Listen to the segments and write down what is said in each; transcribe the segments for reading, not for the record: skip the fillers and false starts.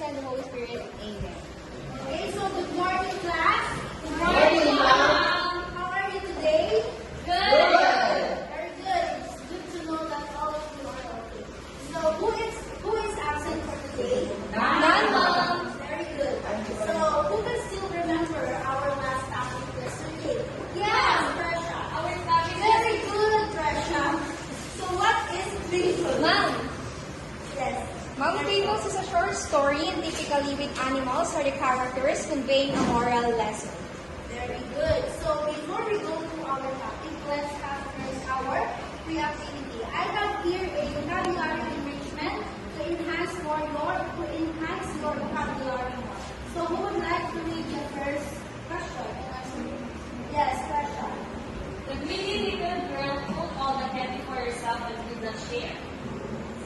and the Holy Spirit. Amen. Okay, so good morning, class. Good morning, Ma'am. How are you today? Good. Very good. It's good to know that all of you are okay. So who is absent for today? None, Ma'am. Very good. So who can still remember our last topic yesterday? Yes, Tresha. Our topic Very good, Tresha. So what is Dreamful? Ma'am. Yes. Mount Fables is a short story and typically with animals or the characters conveying a moral lesson. Very good. So before we go to our topic, let's have first our pre-activity. I have here a vocabulary enrichment to enhance your vocabulary more. So who would like to read the first question? Yes, question. The greedy little girl took all the candy for herself and did not share.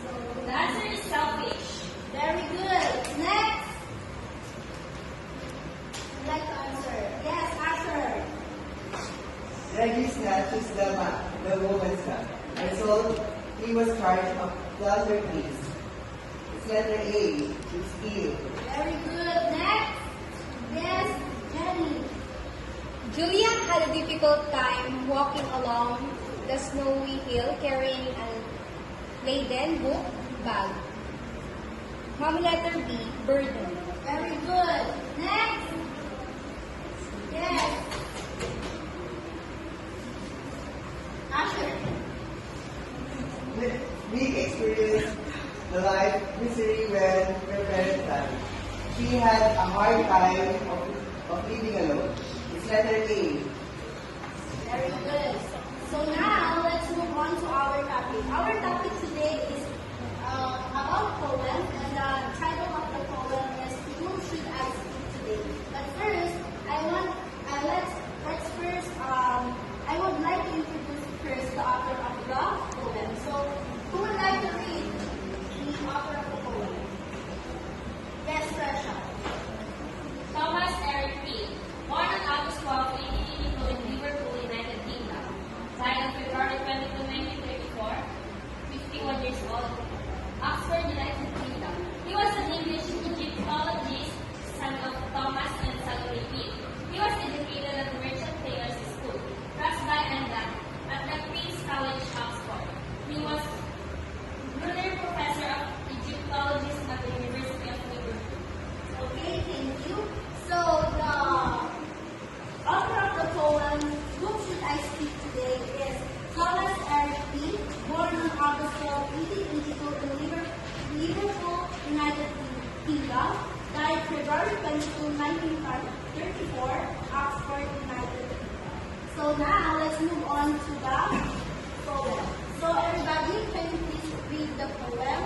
So The answer is selfish. very good. Next. Would like to answer? Yes, answer. Reggie snatches the woman's gun. Result, he was charged of plunder thieves. It's letter A, to steal. Very good. Next. Yes, Jenny. Julia had a difficult time walking along the snowy hill carrying a laden book bag. Mom, letter B, burden. Very good. Next. Yes. Asher. Nick experienced the life misery when her parents died. She had a hard time of living alone. It's letter A. Very good. So now let's move on to our topic. Our topic today is about poem, and the title of the poem is "To Whom Should I Speak Today?" But first, I would like to introduce first the author of the poem. So, who would like to read the author of the poem? Yes, Tresha. Thomas Eric Peel, born on August 12, 1882 in Liverpool, United Kingdom. Died on February 22, 1934, 51 years old. Oxford, United Kingdom. He was an English Egyptologist, son of Thomas and Salome Peel. He was educated at Merchant Taylor's School, Crosby and Dunn, at the Queen's College, Oxford. He was Brunner Professor of Egyptology at the University of Liverpool. Okay, thank you. So, the author of the poem, Whom Should I Speak Today, is Thomas Eric Peel, born on August 12, 1882 in Liverpool, United Kingdom, died February 22, 1934, Oxford, United Kingdom. So now, let's move on to the poem. So everybody, can you please read the poem?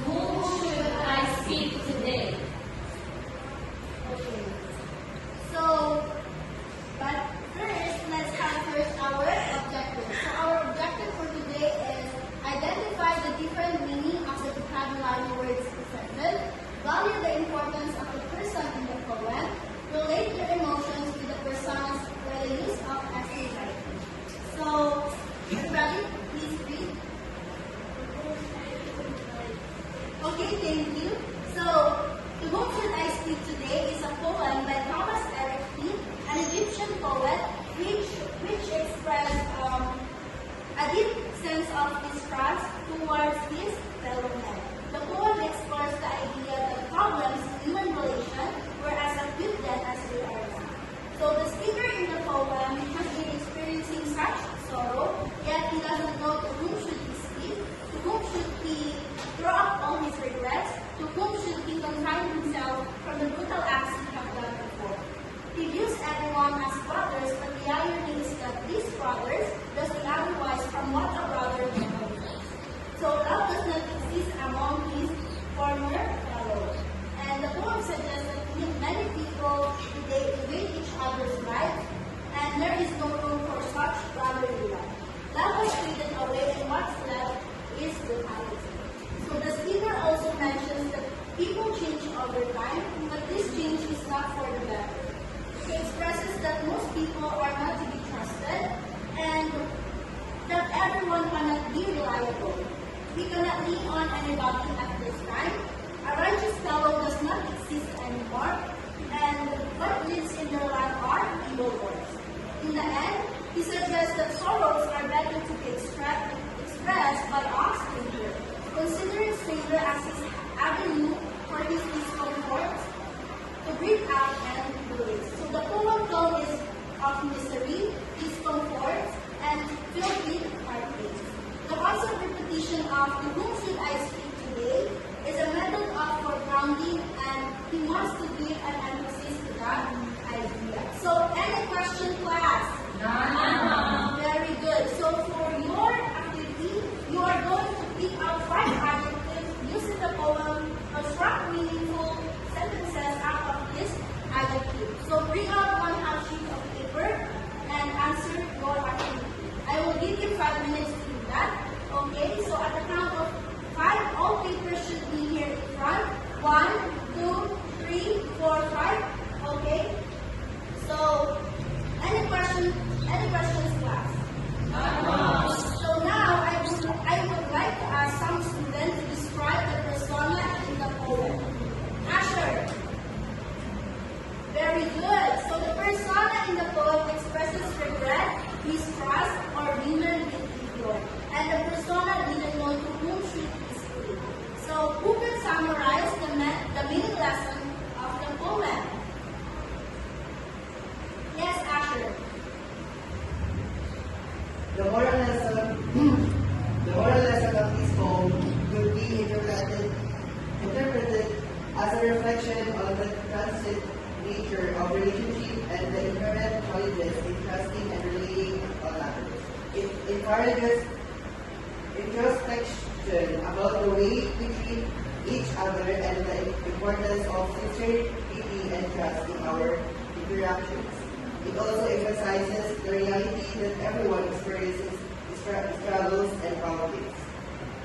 Whom should I speak today? Okay. So, but first, let's have first our objective. So our objective for today is identify the different meaning of the vocabulary words presented, value the importance of the person in the poem, relate your emotions with the personas by the use of essay writing. So, everybody, please read. Okay, thank you. So, To Whom Should I Speak Today is a poem by Thomas Eric Peel, an Egyptian poet which expressed a deep sense of distrust towards his fellow men. The poem explores the idea that problems in human relations were as acute then as they are now. So the speaker in the poem has been experiencing such sorrow, yet he doesn't know to whom should he speak, to whom should he throw up all his regrets, to whom should he confine himself from the brutal acts he had done before. He views everyone as brothers, but the irony is that these brothers does not otherwise from what a brother generally does. So love does not exist among his former fellows. And the poem suggests that many people today invade each other's lives, and there is no room for such brotherly love. Love has faded away, and what's left is brutality. So the speaker also mentions that people change over time, but this change is not for the better. He expresses that most people are not to be trusted, and that everyone cannot be reliable. We cannot lean on anybody at this time. A righteous fellow does not exist anymore, and what lives in their life are evil works. In the end, he suggests that sorrows are better to be expressed by a stranger, considering stranger as his avenue for his discomfort to breathe out and release. So the poem tone is of misery, discomfort, and filled with heartache. The constant repetition of to whom should I speak today is a method of foregrounding, and he wants to give an emphasis to that idea. So any question, class? None. Very good. So for your activity, you are going to pick out 5 adjectives using the poem, construct meaningful sentences out of this adjective. So bring out 1 half sheet of paper and answer your activity. I will give you 5 minutes to do that. Okay, so at the count of 5, all papers should be here in front. 1, 2, 3, 4, 5. Okay. So any questions, class? So now I would like to ask some students to describe the persona in the poem. Asher. Very good. So the persona in the poem expresses regret, mistrust, or women with ego. And the persona didn't know to whom should he speak. So who can summarize the main lesson of the poem? Yes, Asher. The moral lesson of this poem could be interpreted as a reflection on the transit nature of relationship and the inherent challenges in trusting and relating on others. It encourages introspection about the way we treat each other and the importance of sincerity and trust in our interactions. It also emphasizes the reality that everyone experiences struggles and conflicts,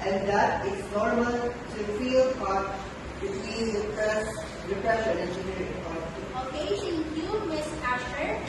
and that it's normal to feel caught between depression and conflict. Okay, thank you, Miss Asher.